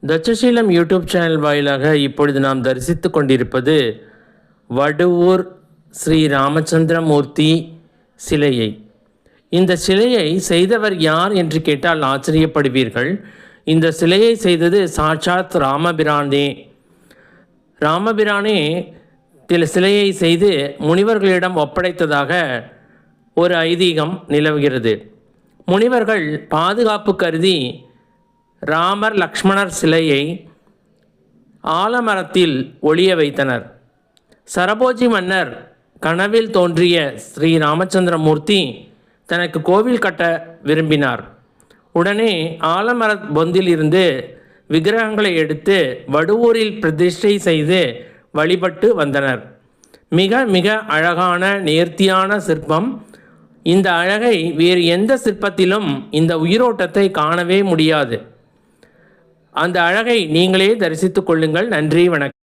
Takshashila YouTube channel வாயிலாக இப்பொழுது நாம் தரிசித்து கொண்டிருப்பது வடுவூர் ஸ்ரீ ராமச்சந்திரமூர்த்தி சிலையை. இந்த சிலையை செய்தவர் யார் என்று கேட்டால் ஆச்சரியப்படுவீர்கள். இந்த சிலையை செய்தது சாட்சாத் ராமபிரானே. ராமபிரானே சிலையை செய்து முனிவர்களிடம் ஒப்படைத்ததாக ஒரு ஐதீகம் நிலவுகிறது. முனிவர்கள் பாதுகாப்பு கருதி ராமர் லக்ஷ்மணர் சிலையை ஆலமரத்தில் ஒளிய வைத்தனர். சரபோஜி மன்னர் கனவில் தோன்றிய ஸ்ரீ ராமச்சந்திரமூர்த்தி தனக்கு கோவில் கட்ட விரும்பினார். உடனே ஆலமர பொந்தில் இருந்து விக்கிரகங்களை எடுத்து வடுவூரில் பிரதிஷ்டை செய்து வழிபட்டு வந்தனர். மிக மிக அழகான நேர்த்தியான சிற்பம். இந்த அழகை வேறு எந்த சிற்பத்திலும் இந்த உயிரோட்டத்தை காணவே முடியாது. அந்த அழகை நீங்களே தரிசித்துக் கொள்ளுங்கள். நன்றி, வணக்கம்.